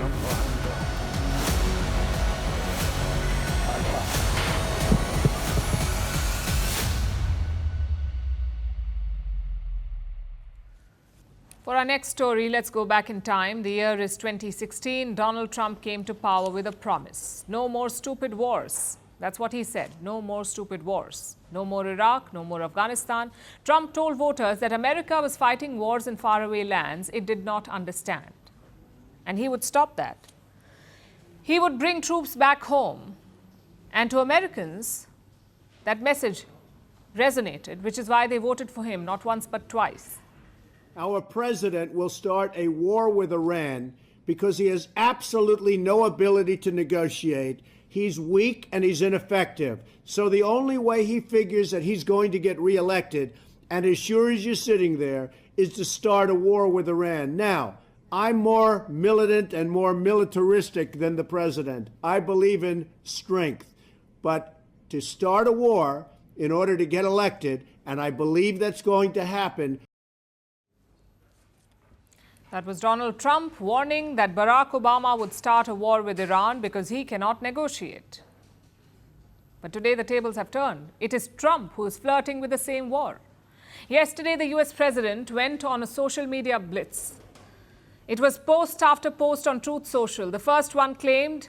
For our next story, let's go back in time. The year is 2016. Donald Trump came to power with a promise. No more stupid wars. That's what he said. No more stupid wars. No more Iraq, no more Afghanistan. Trump told voters that America was fighting wars in faraway lands it did not understand. And he would stop that. He would bring troops back home. And to Americans, that message resonated, which is why they voted for him not once but twice. Our president will start a war with Iran because he has absolutely no ability to negotiate. He's weak and he's ineffective. So the only way he figures that he's going to get reelected, and as sure as you're sitting there, is to start a war with Iran. Now, I'm more militant and more militaristic than the president. I believe in strength. But to start a war in order to get elected, and I believe that's going to happen. That was Donald Trump warning that Barack Obama would start a war with Iran because he cannot negotiate. But today the tables have turned. It is Trump who is flirting with the same war. Yesterday, the US president went on a social media blitz. It was post after post on Truth Social. The first one claimed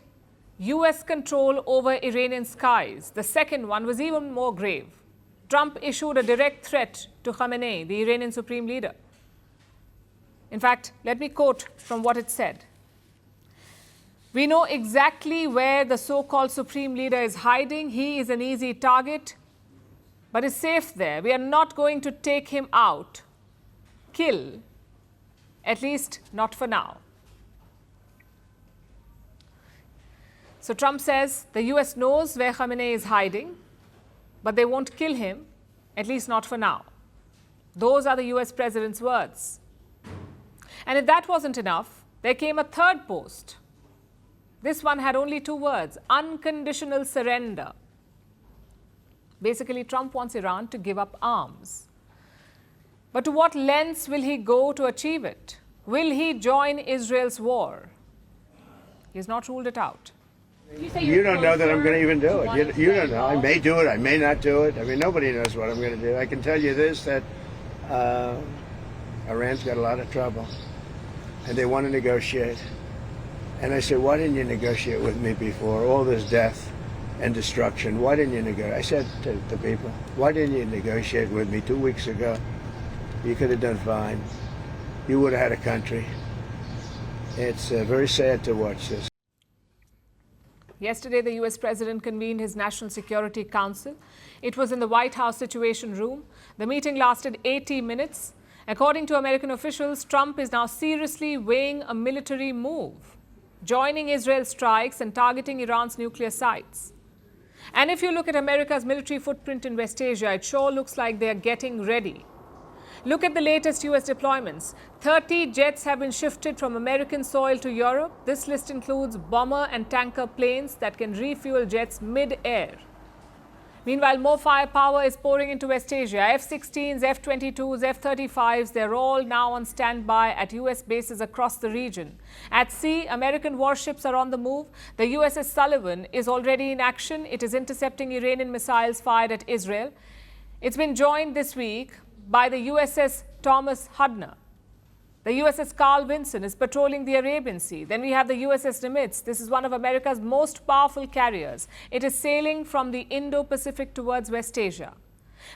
US control over Iranian skies. The second one was even more grave. Trump issued a direct threat to Khamenei, the Iranian supreme leader. In fact, let me quote from what it said. We know exactly where the so-called supreme leader is hiding. He is an easy target, but is safe there. We are not going to take him out, kill, at least not for now. So Trump says the US knows where Khamenei is hiding, but they won't kill him, at least not for now. Those are the US president's words. And if that wasn't enough, there came a third post. This one had only two words: unconditional surrender. Basically, Trump wants Iran to give up arms. But to what lengths will he go to achieve it? Will he join Israel's war? He has not ruled it out. You don't know that I'm going to even do it. You don't know. I may do it. I may not do it. I mean, nobody knows what I'm going to do. I can tell you this, that Iran's got a lot of trouble, and they want to negotiate. And I said, why didn't you negotiate with me before? All this death and destruction. Why didn't you negotiate? I said to the people, why didn't you negotiate with me 2 weeks ago? You could have done fine. You would have had a country. It's very sad to watch this. Yesterday, the US president convened his National Security Council. It was in the White House Situation Room. The meeting lasted 80 minutes. According to American officials, Trump is now seriously weighing a military move, joining Israel's strikes and targeting Iran's nuclear sites. And if you look at America's military footprint in West Asia, it sure looks like they are getting ready. Look at the latest US deployments. 30 jets have been shifted from American soil to Europe. This list includes bomber and tanker planes that can refuel jets mid-air. Meanwhile, more firepower is pouring into West Asia. F-16s, F-22s, F-35s, they're all now on standby at US bases across the region. At sea, American warships are on the move. The USS Sullivan is already in action. It is intercepting Iranian missiles fired at Israel. It's been joined this week by the USS Thomas Hudner. The USS Carl Vinson is patrolling the Arabian Sea. Then we have the USS Nimitz. This is one of America's most powerful carriers. It is sailing from the Indo-Pacific towards West Asia.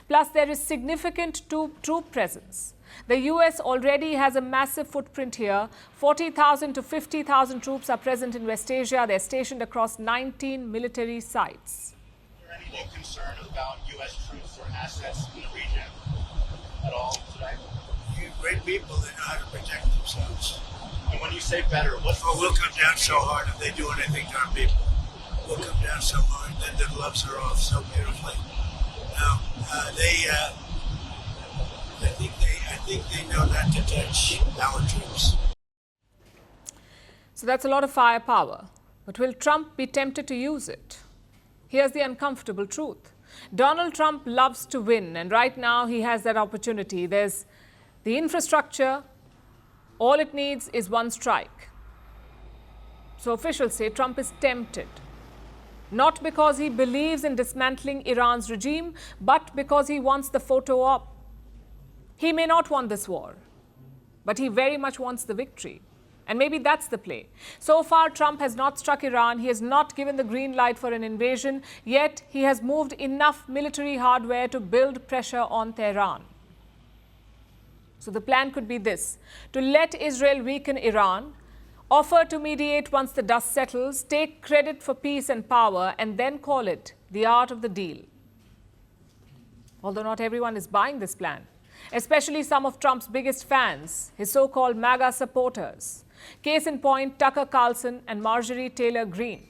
Plus, there is significant troop presence. The US already has a massive footprint here. 40,000 to 50,000 troops are present in West Asia. They're stationed across 19 military sites. Is there any concern about US troops or assets in the region at all today? Great people, they know how to protect themselves. And when you say better, what's we'll come down so hard if they do anything to our people. We'll come down so hard that the gloves are off so beautifully. Now, I think they know not to touch our troops. So that's a lot of firepower. But will Trump be tempted to use it? Here's the uncomfortable truth. Donald Trump loves to win, and right now he has that opportunity. There's the infrastructure. All it needs is one strike. So officials say Trump is tempted. Not because he believes in dismantling Iran's regime, but because he wants the photo op. He may not want this war, but he very much wants the victory. And maybe that's the play. So far, Trump has not struck Iran. He has not given the green light for an invasion. Yet, he has moved enough military hardware to build pressure on Tehran. So the plan could be this: to let Israel weaken Iran, offer to mediate once the dust settles, take credit for peace and power, and then call it the art of the deal. Although not everyone is buying this plan, especially some of Trump's biggest fans, his so-called MAGA supporters. Case in point, Tucker Carlson and Marjorie Taylor Greene.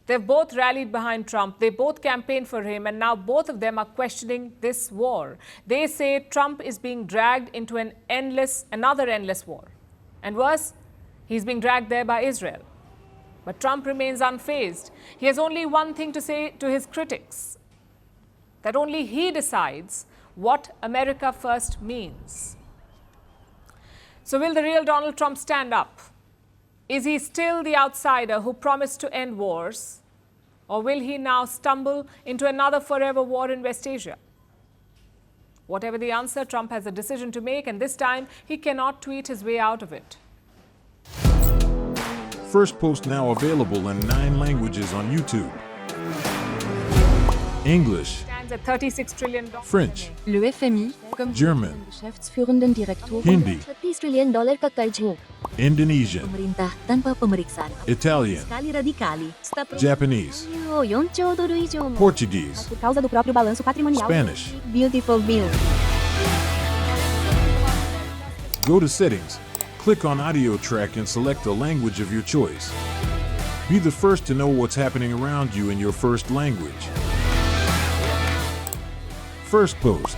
They've both rallied behind Trump. They both campaigned for him, and now both of them are questioning this war. They say Trump is being dragged into another endless war. And worse, he's being dragged there by Israel. But Trump remains unfazed. He has only one thing to say to his critics: that only he decides what America first means. So will the real Donald Trump stand up? Is he still the outsider who promised to end wars? Or will he now stumble into another forever war in West Asia? Whatever the answer, Trump has a decision to make, and this time he cannot tweet his way out of it. Firstpost now available in 9 languages on YouTube. English, Stands at $36 trillion. French, Le FMI, comme German, Geschäftsführenden Direktor Hindi, $30 trillion ka karjo. Indonesian, Pemerintah tanpa pemeriksaan. Italian, Sekali radikali. Japanese, $4 euro. Portuguese, Por causa do próprio balanço patrimonial. Spanish. Beautiful bill. Go to Settings, click on Audio Track and select a language of your choice. Be the first to know what's happening around you in your first language. Firstpost.